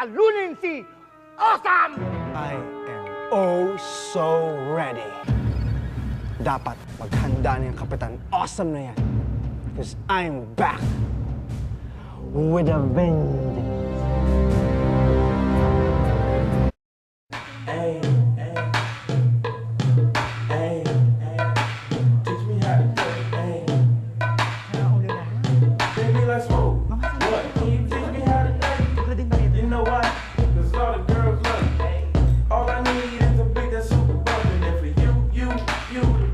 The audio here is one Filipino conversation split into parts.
tatalunin si Awesome! I am oh so ready. Dapat maghanda na yung Kapitan Awesome na yan. Because I'm back with a vengeance. Hey, hey, hey, hey, teach me how to do it, hey. Baby, let's roll. What? Can you teach me how to do it? You know why? Cause all the girls love me. All I need is a beat that's super bumpin'. And for you to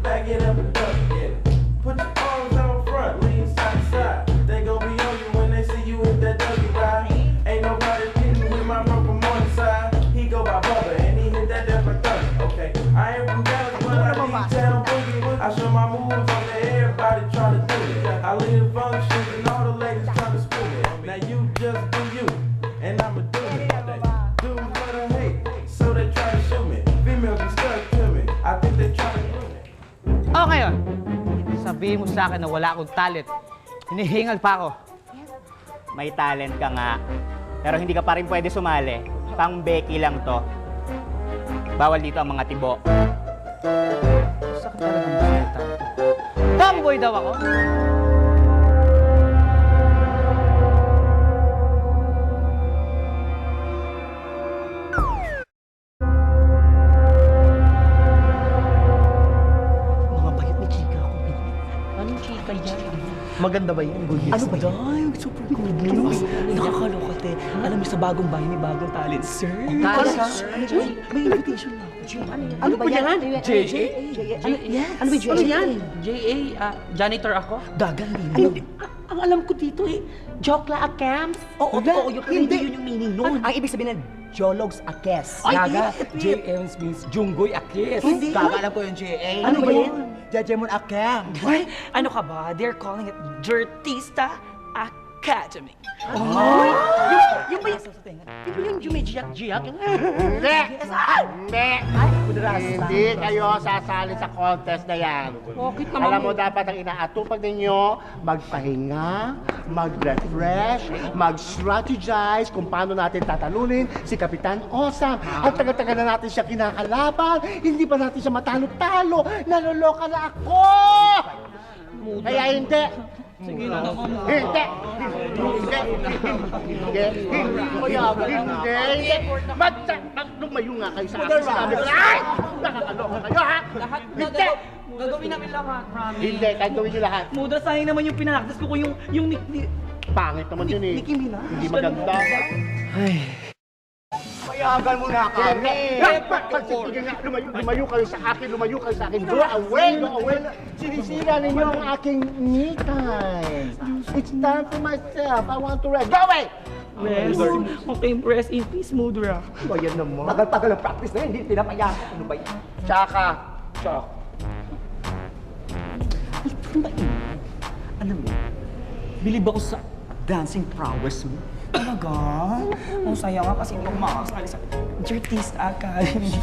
back it up and dump it. Yeah. Put your arms out front, lean side to side. They gon' be on you when they see you hit that W ride. Ain't nobody getting with my bro from one side. He go by Bubba and he hit that different thunder. Okay, I ain't from Dallas, but I need town boogie. I show my moves on to everybody trying to do it. I lead the functions and all the ladies trying to screw it. Now you just do you, and I'ma do it all day. Dudes love to hate, so they try to shoot me. Females be stuck to me, I think they try to do me. O ngayon, sabihin mo sa akin na wala akong talent. Hinihingal pa ako. May talent ka nga, pero hindi ka pa rin pwede sumali. Pang Becky lang to. Bawal dito ang mga tibo. Sakit talaga magsalita. Tomboy daw ako. Mga bayat ni chika ako. Anong chika yan? Maganda ba yan? Good Ano ba yan? Super good news. Nakakaloka, te. Alam mo sa bagong bahay, may bagong talent, sir. Talent? May invitation na ako. Ano ba yan? JJ? Ano ba Ano yan? JA, janitor ako. Dagan, Ay, Lino. ang alam ko dito eh, joke la a camps. Oo, yun. Hindi yun yung meaning nun. Ang ibig sabihin ng Jologs Akes. Ay, Gaga, hindi. JMs means Junggoy Akes. Hindi. Gaga, alam ko yung JA. Ano ba yun? Jajemon Akem. Ay, ano ka ba? They're calling it Jertista Academy. Ay! Yung ba yung jumijiyak-jiyak? Hindi! Hindi! Hindi kayo sasali sa contest na yan. Alam mo, dapat ang inaatupag ninyo, magpahinga, mag-refresh, mag-strategize kung paano natin tatalunin si Kapitan Awesome. Ang taga-taga na natin siya kinakalaban, hindi pa natin siya matalo-talo, naloloka na ako! Kaya hindi! Sige na naman. Hindi! Hindi ko yan! Hindi! Lumayo nga kayo sa akin. Sinabi ko, ay! Nakakaloka kayo, ha? Hindi! Gagawin namin lahat, promise. Hindi, gagawin niyo lahat. Muda, sayang naman yung pinanaktas ko yung Pangit naman yun eh. Nicki Minaj. Hindi maganda. Payagan mo na kami. Sige nga, lumayo kayo sa akin, lumayo kayo sa akin. Go away, go away. Sinisira ninyo ang aking me time. It's time for myself. I want to rest. Go away! rest. Okay, rest in peace, Mudra. O yan naman. Tagal-tagal ang practice na yun, hindi pinapayagan. Ano ba yan? Tsaka, tsaka. Ano ba yun? Alam mo, bilib ako sa dancing prowess mo. Talaga? Ang saya nga kasi hindi ako makakasali sa Jertista Academy.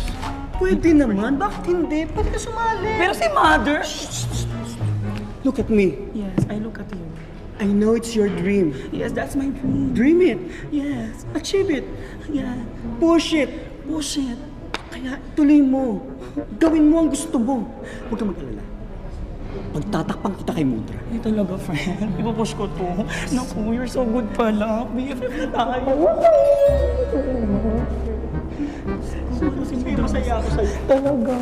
Pwede naman. Bakit hindi? Pwede ka sumali. Pero si Mother... Look at me. Yes, I look at you. I know it's your dream. Yes, that's my dream. Dream it. Yes. Achieve it. Yeah. Push it. Push it. Kaya tuloy mo. Gawin mo ang gusto mo. Huwag kang mag-alala. Pagtatakpan kita kay Mudra. Ay talaga, friend. Ipupush ko to. Naku, you're so good pala. BFF na tayo. Masaya ako sa'yo. Talaga.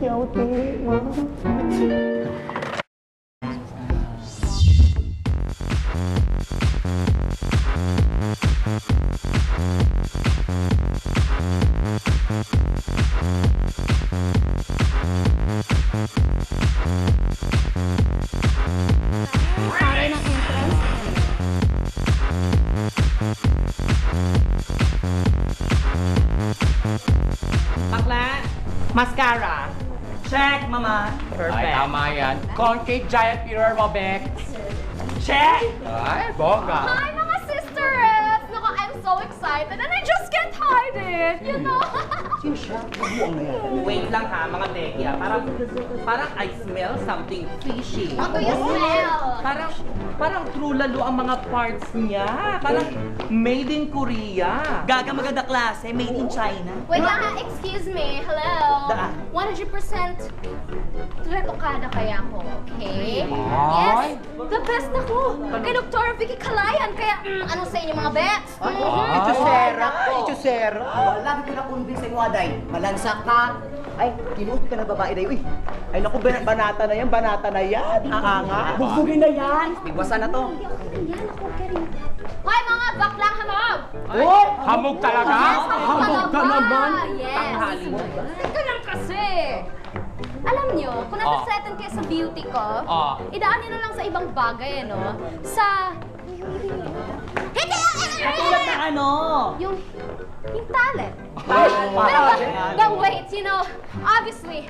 Cute. Para ng entrance. Bakla, mascara. Check, mama. Perfect. Ay, tama yan. Concave giant mirror mo, Beck. Check! Ay, bongga. Hi, mga sister reps! Naku, I'm so excited and I just can't hide it, you know? Wait lang ha, mga Becky ha. Parang I smell something fishy. What do you smell? Parang true lalo ang mga parts niya. Parang Made in Korea. Gaga maganda klase, made in China. Wait lang ha, excuse me. Hello. Daan. 100% retokada kaya ako, okay? Yes, the best ako. Kay Dr. Vicky Calayan, kaya ano sa inyo mga bets? Ichusera ko. Ichusera. Lagi ko na-convince sa'yo, Aday. Malansak ka. Ay, kinuot ka na babae na yun. Ay, naku, banata na yan, banata na yan. Aanga. Bugbugin na yan. Bigwasan na to. Yan ako, Karin. Hoy, mga baklang hamog! Oh! Hamog talaga? Yes, Hamog ka naman. Yes. Teka lang kasi. Alam nyo, kung natasetan kayo sa beauty ko, idaan nyo na lang sa ibang bagay, ano? Sa... Hindi! Katulad na ano? Yung talent. But wait, you know, obviously,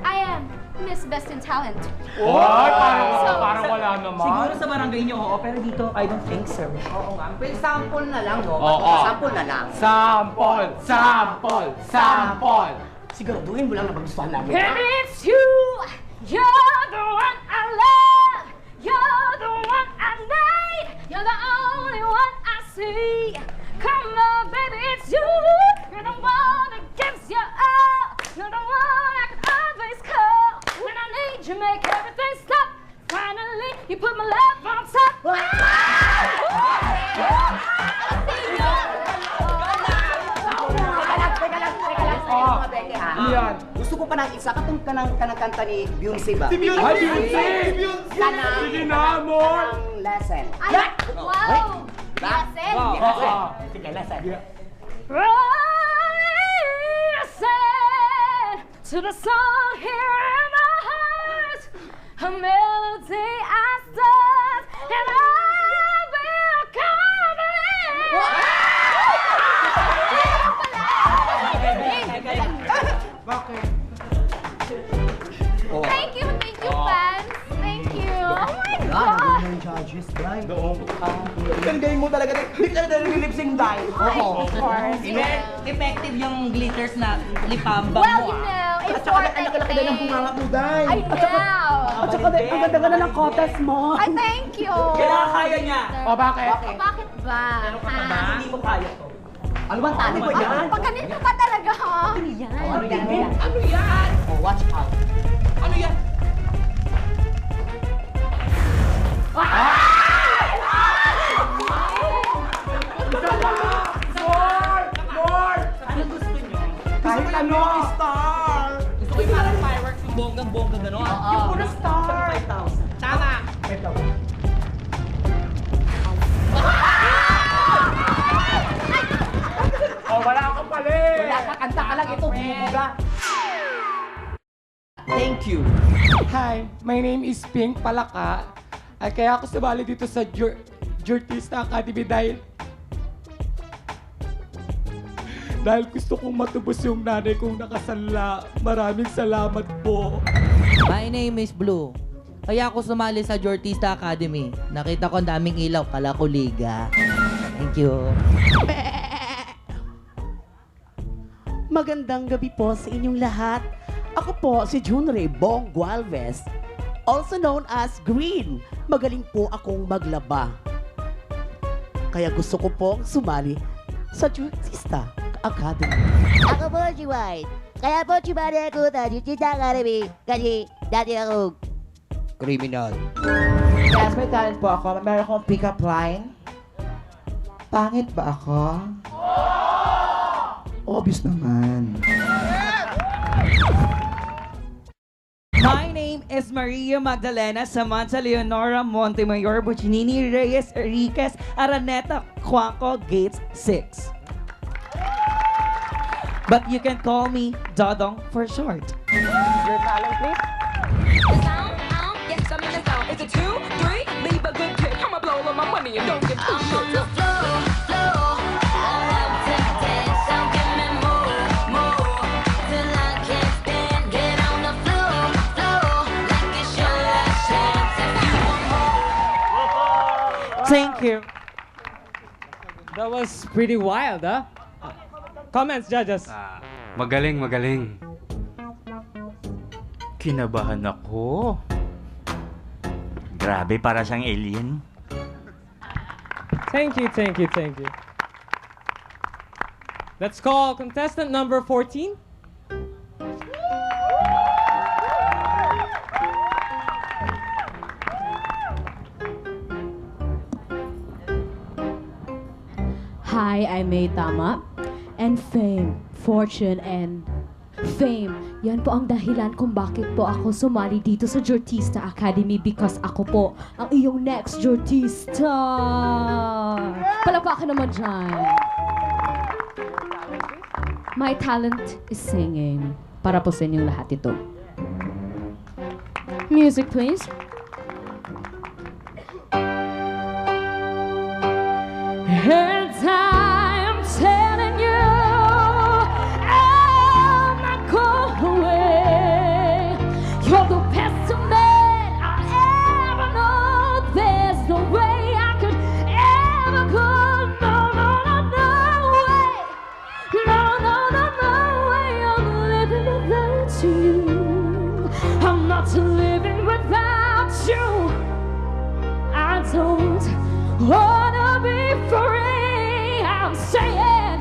I am Miss Best in Talent. Oy, parang wala naman. Siguro sa barangay niyo, oo, pero dito, I don't think so. Oo nga. Pero sample na lang, no? Oo. Sample na lang. Sample! Siguraduhin mo lang na magustuhan namin. And it's you, you're the one I love, you're the one I need, you're the only one I see. Come on, baby, it's you, you're the one that gives you all, you're the one I can always call. When I need you, make everything stop. Finally, you put my love on top. Teka lang, mga beke, ha? Yan. Gusto ko pa ng isa, kanang kanta ni Beyonce ba? Si Beyonce! Kanang, Sige na, amor! kanang lesson. Ay, wow! Listen. Sige, lesson. Listen to the song here in my heart, a melody I start, and I will come Thank you, fans. Thank you. Oh my God. Judges, guys. Galing mo talaga. Hindi ka na nililipsing dahil. Oo. Of course. Effective yung glitters na lipambang Well, mo, you know, At it's saka for ang laki-laki na ng bunganga mo, Day. I know. At saka ang ganda-ganda ng kotas mo. Ay, thank you. Kailangan kaya niya. O, bakit? Bakit ba? Hindi mo kaya to. Ano bang tali ba yan? Pag ganito pa talaga, ha? Yan. Ano yan? Ano yan? Oh, watch out. Ano yan? Ano gusto niyo? Kahit ano! Star! Gusto ko yung parang fireworks yung bonggang-bongga gano'n. Yung puro star. 5,000. Tama. O, wala akong pali! Wala ka, kanta ka lang ito, bumubuga. Thank you. Hi, my name is Pink Palaka. Ay, kaya ako sumali dito sa Jurtista Academy dahil gusto kong matubos yung nanay kong nakasanla. Maraming salamat po. My name is Blue. Kaya ako sumali sa Jortista Academy. Nakita ko ang daming ilaw, kala ko liga. Thank you. Magandang gabi po sa inyong lahat. Ako po si Junrey Bong Gualvez, also known as Green. Magaling po akong maglaba. Kaya gusto ko pong sumali sa Jortista Academy. Ako po si White. Kaya po sumali ako sa Jortista Academy kasi dati ako Criminal. Yes, may talent po ako. Meron akong pick-up line. Pangit ba ako? Obvious naman. My name is Maria Magdalena Samantha Leonora Montemayor Buccinini Reyes Enriquez Araneta Cuaco Gates 6. But you can call me Dodong for short. Your talent, please. Yes, I'm in the zone. It's a 2, 3, leave a good tip. I'ma blow all my money and don't give two shits. I'm on the floor. Thank you. That was pretty wild, huh? Comments, judges. Magaling, magaling. Kinabahan ako. Grabe, para siyang alien. Thank you. Let's call contestant number 14. Hi, I'm May Tama. And fame, fortune, and fame. Yan po ang dahilan kung bakit po ako sumali dito sa Jortista Academy because ako po ang iyong next Jortista. Palakpakan naman dyan. My talent is singing. Para po sa inyong lahat ito. Music, please. And I'm telling you, I'm not going away. You're the best man I ever know. There's no way I could ever go. No, no, no, no way. No, no, no, no way. I'm living without you. I'm not living without you. I don't wanna be free. I'm saying,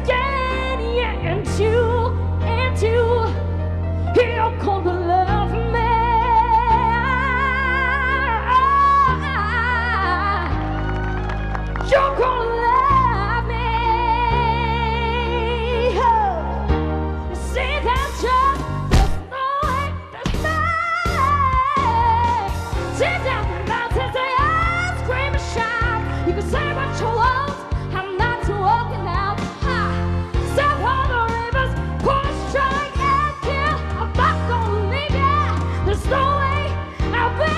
yeah, and you, you're gonna love me. You're gonna love me. See that just, there's no way, there's no way. Sit down and bounce and say, scream and shout. You can say what you want. I'm not walking out. Step on the rivers, push, strike, and kill. I'm not gonna leave you. There's no way I'll be.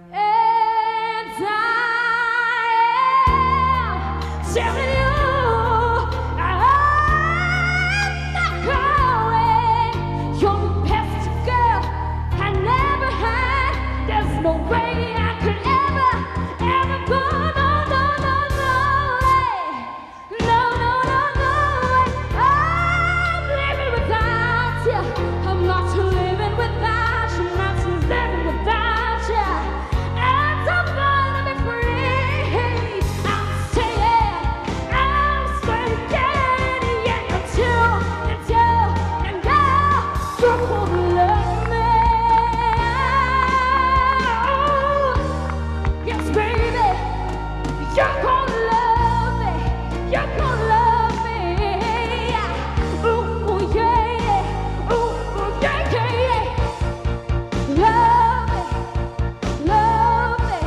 And I am telling you, I'm not going. You're the best girl I never had. There's no way I could ever go. No, no, no, no way. No, no, no, no way. I'm living without you. I'm not living without you. Not living without you. And I'm gonna be free. I'm staying, yeah, until and now you're gonna love me. Yes, baby, you're gonna love me. You're gonna love me. Ooh, yeah, yeah. Ooh, yeah, yeah, yeah. Love me, love me,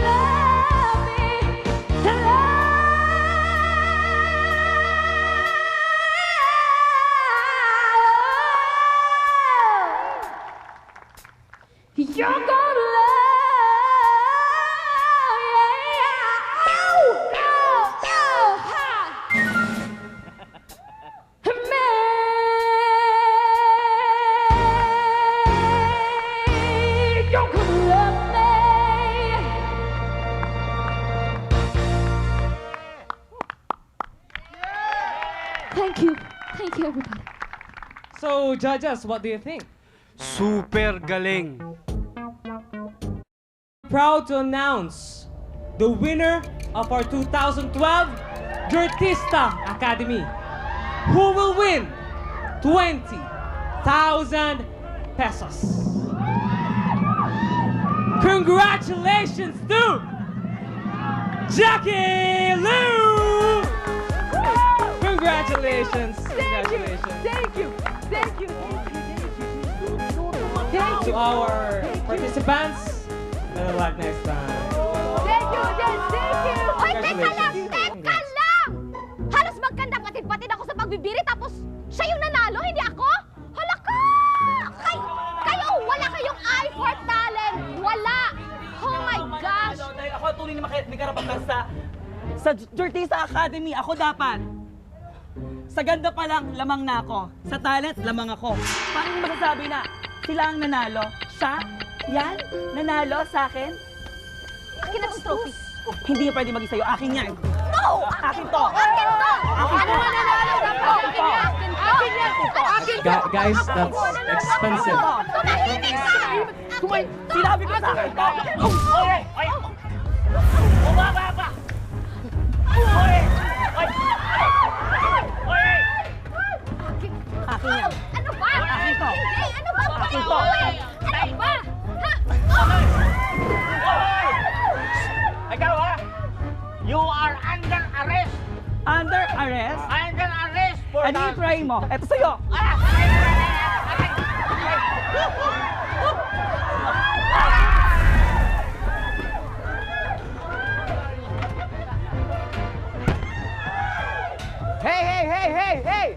love me, you're gonna love Thank you, everybody. So, judges, what do you think? Super galing. Proud to announce the winner of our 2012 Jortista Academy, who will win 20,000 pesos. Congratulations to Jackie Lou! Congratulations! Congratulations! Thank you! Thank you! To our participants, better luck next time. Thank you, Jen! Thank you! Oy, teka lang! Teka lang! Halos magkandapatid-patid ako sa pagbibiri tapos siya yung nanalo, hindi ako? Hala ka! Kayo, wala kayong eye for talent! Wala! Oh my gosh! Dahil ako tunay na may karapatan sa Jortista Academy. Ako dapat. Sa ganda pa lang, lamang na ako. Sa talent, lamang ako. Paano mo masasabi na sila ang nanalo? Siya? Yan? Nanalo sa akin? Akin na tong trophy. Hindi niya pwede maging sa'yo. Akin yan. No! Akin to! Akin to! Ano na nanalo na po? Akin to! Akin yan! Akin to! Guys, that's expensive. Tumahimik ka! Sinabi ko sa akin to! Under arrest? Under arrest for Ano yung try mo? Eto sa'yo! Hey, hey, hey, hey, hey!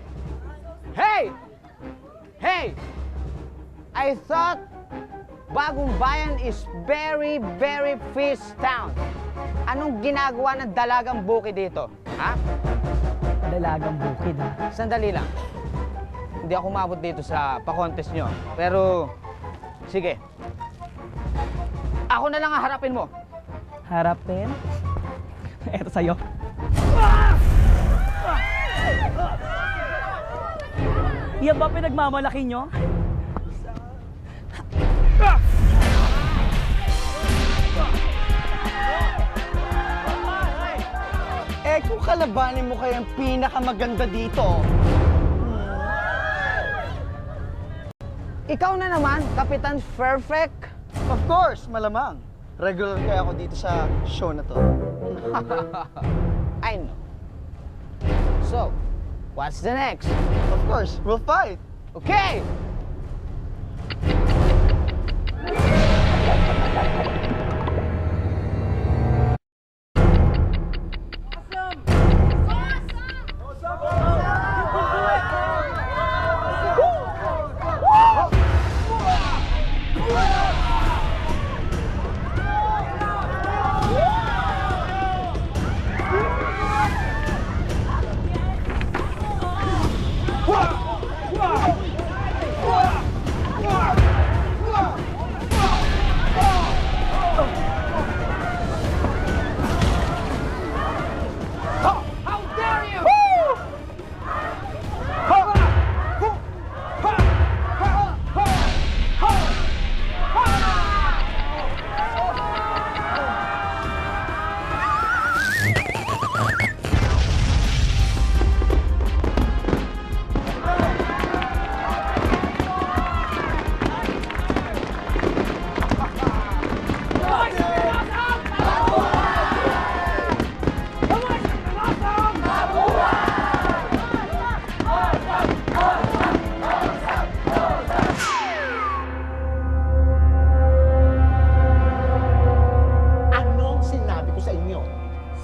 Hey! Hey! I thought Bagong Bayan is very, very fish town. Anong ginagawa ng dalagang bukid dito? Ha? Dalagang bukid, ha? Sandali lang. Hindi ako umabot dito sa pa-contest nyo. Pero, sige. Ako na lang ang harapin mo. Harapin? Eto sa'yo. Yan ba pinagmamalaki nyo? Eh, kung kalabanin mo kayang pinakamaganda dito. Ikaw na naman, Kapitan Perfect. Of course, malamang. Regular kaya ako dito sa show na to. I know. So, what's the next? Of course, we'll fight. Okay!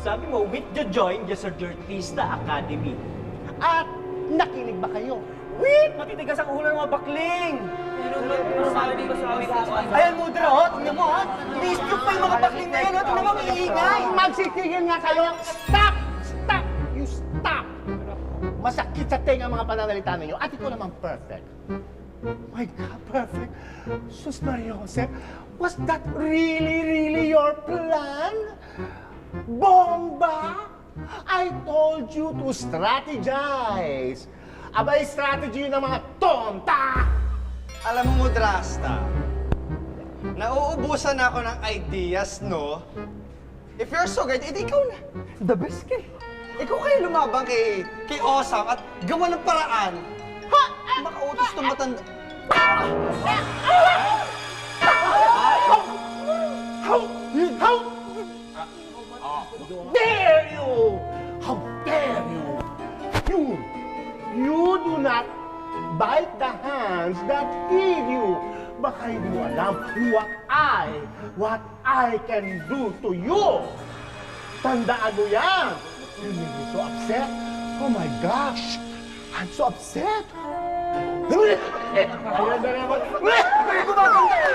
Sabi mo, with the join sa Jortista Academy. At nakinig ba kayo? Wait! Matitigas ang ulo ng mga bakling! Pero sabi ko sa amin Ayan mo, Dra, tingnan mo, ha? Mistyok pa yung mga bakling na yan, ha? Tingnan mo, iingay! Magsitigil nga kayo! Stop! Stop! You stop! Masakit sa tenga ang mga pananalita ninyo at ito naman perfect. My God, perfect. Sus Maria Jose, was that really your plan? Bomba! I told you to strategize. Abay, strategy ng mga tonta! Alam mo, Mudrasta, nauubusan na ako ng ideas, no? If you're so great, edi ikaw na. The best ka. Ikaw kayo lumabang kay Osam at gawa ng paraan. Ha! Makautos itong matanda. How dare you! How dare you! You do not bite the hands that feed you. Baka hindi mo alam what I can do to you. Tandaan mo yan. You made me so upset. Oh my gosh. I'm so upset. Ayan na naman. Kaya kumakanta!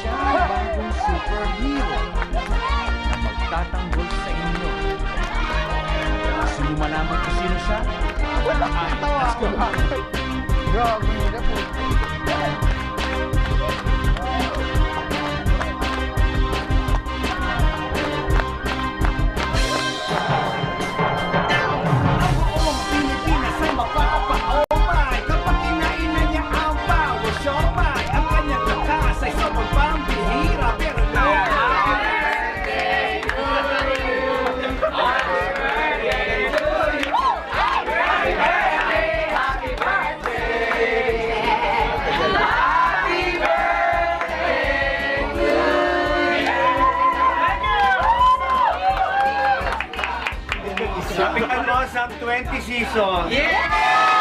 Siya ang bagong superhero na magtatanggol sa inyo. Gusto niyo malaman kung sino siya? Wala kang tawa. Let's go. Grabe na po. Tropical Blossom 20 season. Yeah!